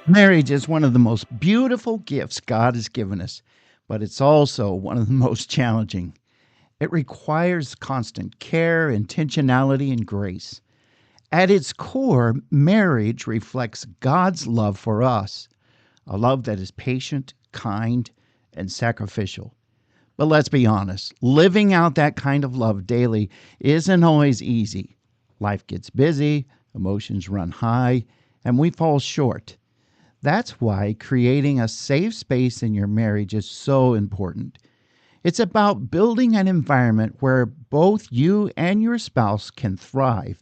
Marriage is one of the most beautiful gifts God has given us, but it's also one of the most challenging. It requires constant care, intentionality, and grace. At its core, marriage reflects God's love for us, a love that is patient, kind, and sacrificial. But let's be honest, living out that kind of love daily isn't always easy. Life gets busy, emotions run high, and we fall short. That's why creating a safe space in your marriage is so important. It's about building an environment where both you and your spouse can thrive,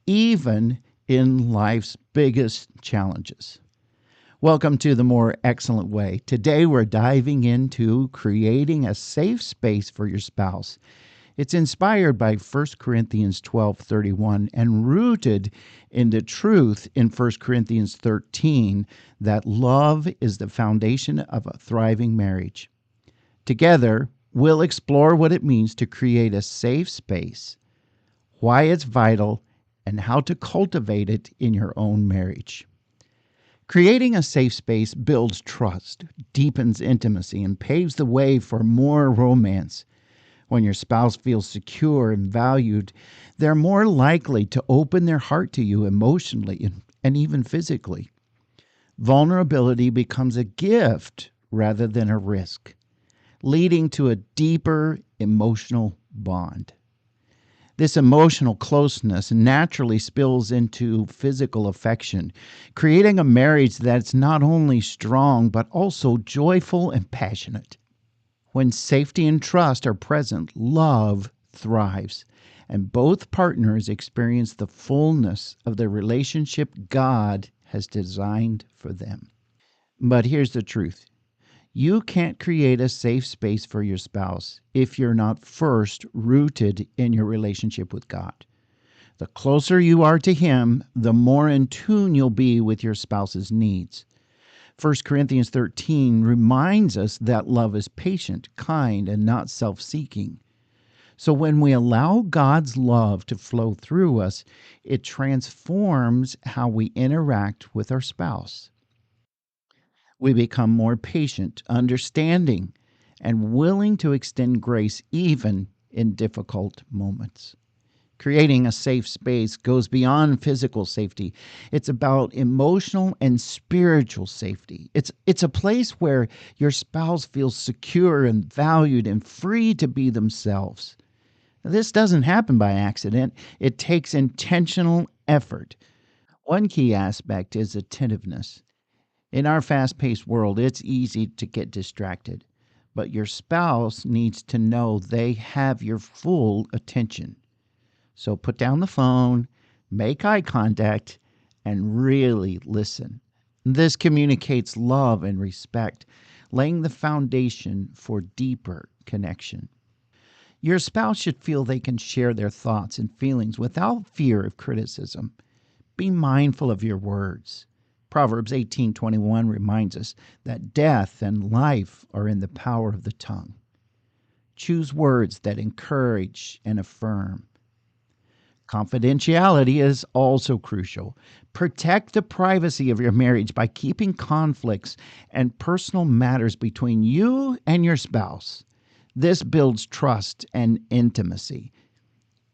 even in life's biggest challenges. Welcome to The More Excellent Way. Today we're diving into creating a safe space for your spouse. It's inspired by 1 Corinthians 12:31 and rooted in the truth in 1 Corinthians 13 that love is the foundation of a thriving marriage. Together, we'll explore what it means to create a safe space, why it's vital, and how to cultivate it in your own marriage. Creating a safe space builds trust, deepens intimacy, and paves the way for more romance. When your spouse feels secure and valued, they're more likely to open their heart to you emotionally and even physically. Vulnerability becomes a gift rather than a risk, leading to a deeper emotional bond. This emotional closeness naturally spills into physical affection, creating a marriage that's not only strong but also joyful and passionate. When safety and trust are present, love thrives, and both partners experience the fullness of the relationship God has designed for them. But here's the truth: you can't create a safe space for your spouse if you're not first rooted in your relationship with God. The closer you are to Him, the more in tune you'll be with your spouse's needs. 1 Corinthians 13 reminds us that love is patient, kind, and not self seeking. So when we allow God's love to flow through us, it transforms how we interact with our spouse. We become more patient, understanding, and willing to extend grace even in difficult moments. Creating a safe space goes beyond physical safety. It's about emotional and spiritual safety. It's a place where your spouse feels secure and valued and free to be themselves. This doesn't happen by accident. It takes intentional effort. One key aspect is attentiveness. In our fast paced world, it's easy to get distracted, but your spouse needs to know they have your full attention. So put down the phone, make eye contact, and really listen. This communicates love and respect, laying the foundation for deeper connection. Your spouse should feel they can share their thoughts and feelings without fear of criticism. Be mindful of your words. Proverbs 18:21 reminds us that death and life are in the power of the tongue. Choose words that encourage and affirm. Confidentiality is also crucial. Protect the privacy of your marriage by keeping conflicts and personal matters between you and your spouse. This builds trust and intimacy.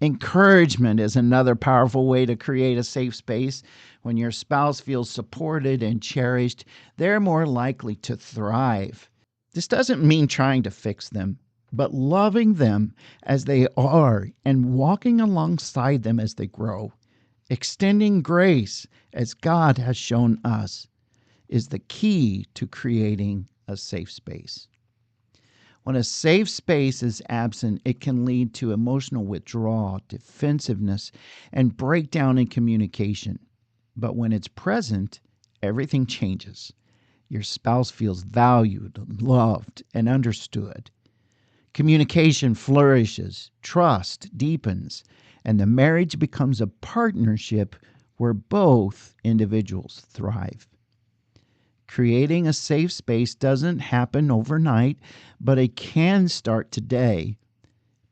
Encouragement is another powerful way to create a safe space. When your spouse feels supported and cherished, they're more likely to thrive. This doesn't mean trying to fix them, but loving them as they are and walking alongside them as they grow. Extending grace as God has shown us is the key to creating a safe space. When a safe space is absent, it can lead to emotional withdrawal, defensiveness, and breakdown in communication. But when it's present, everything changes. Your spouse feels valued, loved, and understood. Communication flourishes, trust deepens, and the marriage becomes a partnership where both individuals thrive. Creating a safe space doesn't happen overnight, but it can start today.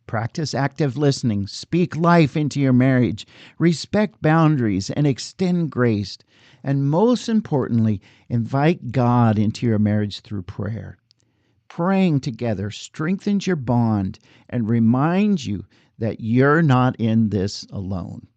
Practice active listening, speak life into your marriage, respect boundaries, and extend grace. And most importantly, invite God into your marriage through prayer. Praying together strengthens your bond and reminds you that you're not in this alone.